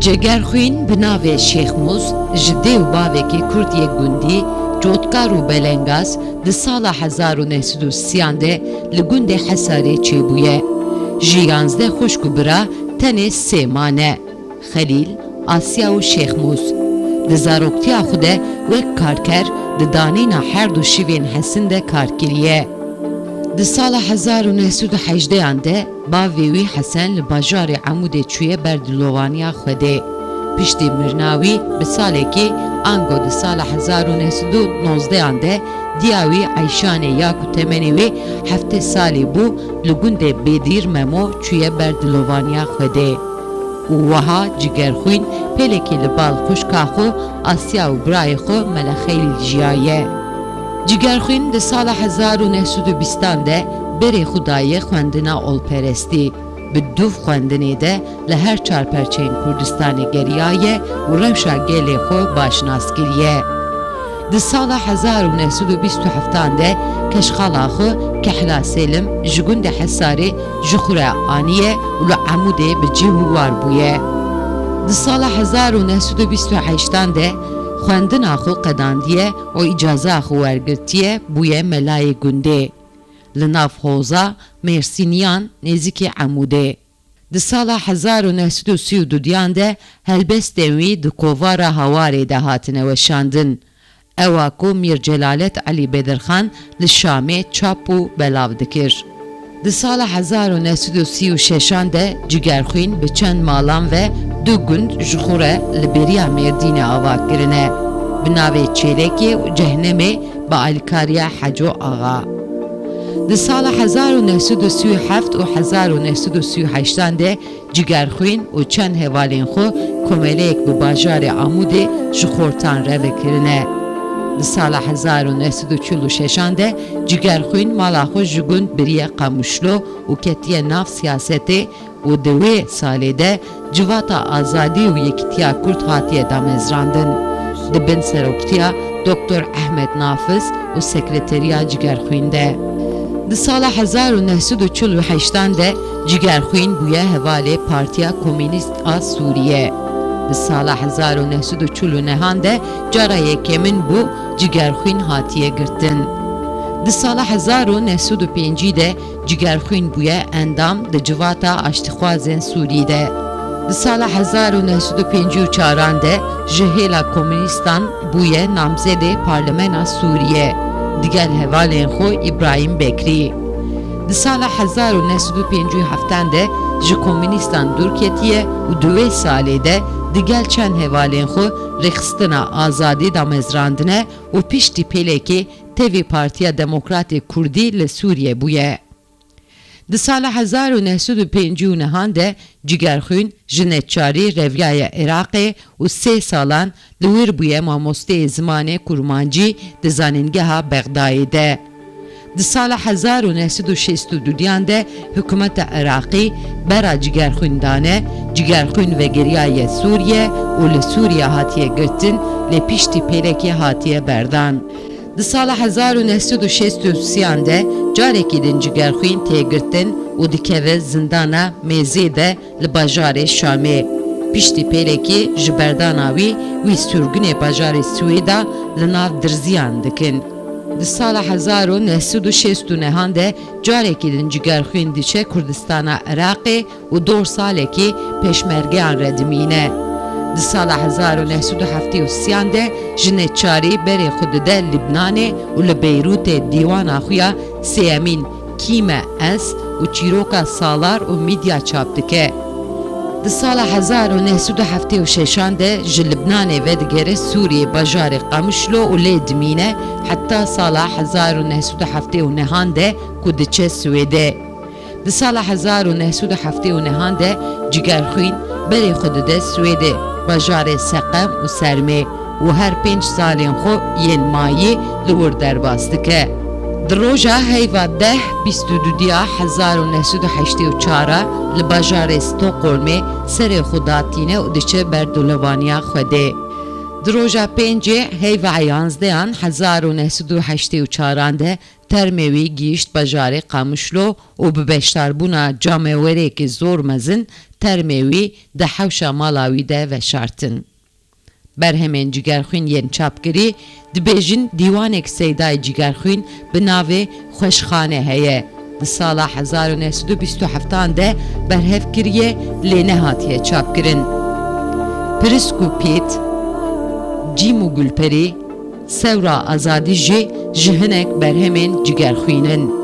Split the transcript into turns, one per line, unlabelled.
Cegerxwîn bi navê Şêxmûz ji dê û bavekî Kurd yek gundî Cotkar û Belengaz di sala 1930 de li gundê Hesarê çêbûye. Ji 11 xuşk û bira tenê sê mane: Xelîl, Asya û Şêxmûz. Di zaroktiya xwe de wek karker di danîna her du şîvên Hesin de kar kiriye. Di sala 1918 de bavê wî Hesen li bajarê Amûdê çûye ber dilovaniya Xwedê. Piştî mirina wî bi salekî ango di sala 1919 de diya wî Eyşanê ya ku temenê wê 7 salî bû li gundê Bêdîr Memo çûye ber dilovaniya Xwedê. û wiha Cigerxwîn pêlekî li bal xuşka xwe Asya û birayê xwe Melexêlî jiyaye. Cigerxwîn di sala 1920 de berê Xudayê xwendina olperestî. Bi duv xwendinê de li her çarperçeyên Kurdistanê geriyaye û rewşa gelê xwe başnas kiriye. Di sala 1927 de keşxala xwe Kehla Sêlim ji gundê Hesarê ji xwe re aniye û li Amûdê bi cih û war bûye. Di sala 1928 de xwendina xwe qedandiye û îcaza xwe wergirtiye bûye melayê gundê. Li nav Hoza Mêrsîniyan nêzîkî Amûdê. Di sala 1932 de helbestên wî di kovara Hawarê de hatine weşandin. Ewa ku Mir Celalet Elî Bêdirxan li Şamê çap û belav dikir. Di sala 1936 de Cigerxwîn bi çend malan ve du gund ji xwe re li bêriya Mêrdînê ava kirine. Bi navê Çêlekê û Cehnemê bi alîkariya Heco Axa. Di sala 1937 û 1938 de Cigerxwîn û çend hevalên xwe komeleyek bi bajarê Amûdê ji xortan re vekirine. Di sala 1946 de Cigerxwîn mala xwe ji gund biriye Qamuşlo û ketiye nav siyasetê û di wê salê de civata azadî û yekîtiya Kurd hatiye damezrandin. Di bin seroktiya Dr. Ahmet Nafiz û sekreteriya Cigerxwîn de. Di sala 1948 de Cigerxwîn bûye hevalê Partiya Komünîst a Sûriye. Di sala 1949 de cara yekemîn bû Cigerxwîn hatiye girtin. Di sala 1905 de Cigerxwîn bûye endam di civata aştixwazên Sûrî de. Di sala 1954 de ji hêla komünîstan bûye namzedê Parlemena Sûriye. Digel hevalên xwe İbrahim Bekrî. Di sala 1957 de ji komünîstan dûr ketiye û di wê salê de digel çend hevalên xwe rêxistina azadî damezrandine û piştî pêlekê tevî Partiya Demokratê Kurdî li Sûriye bûye. Di sala 1959 de Cigerxwîn ji neçarî Revyaya Iraqê û 3 salan li wir bûye mamosteyê zimanê Kurmancî di zanîngeha Bexdayê de. Di sala 1962 de hikûmeta Iraqî bera Cigerxwîn dane, Cigerxwîn vegeriyaye Sûriye û li Sûriye hatiye girtin lê piştî pêlekê hatiye berdan. Di sala 1963 de carekî din Cigerxwîn têgirtin û dikeve zindana Mêzê de li bajarê Şamê. Piştî pêlekê ji berdana wî sürgûnê bajarê Swêda li nav dirziyan dikin. Di sala 1969 de carekî din Cigerxwîn diçe Kurdistana Iraqê û 4 salekî peşmergeyan re dimîne. Di sala 1973 de ji neçarî berê xwe dide Libnanê û li Beyrûtê dîwana xwe ya sêyemîn Kîme Es û çîroka salar û midya çap dike. Di sala 1976 de ji Libnanê vedigere Sûriyê bajarê Qamişlo û lê dimîne heta sala 1979 de ku diçe Swêdê. Di sala 1979 de Cigerxwîn berê xwe dide Swêdê bajarê Seqem û Sermê û her 5 salên xwe yên mayî li wir derbas dike. Di roja heyva 10/22 1984 li bajarê Stockholmê serê xwe datîne û diçe ber dilovaniya Xwedê. Di roja 5 heyva 11 1984 de termê wî gîşt bajarê Qamişlo û bi beşdarbûna camewerekî zor mezin termewî di hewşa mala wî de veşartin. Berhemên cîgerxwîn yên çapkirî dibêjin dîwanek seydayê cîgerxwîn bi navê Xweşxane heye. Di sala 1927 de berhev kiriye lê nehatiye çapkirin. Pirisk û pît, cîm û gulperî, sewra azadî jî ji hinek berhemên cîgerxwîn in.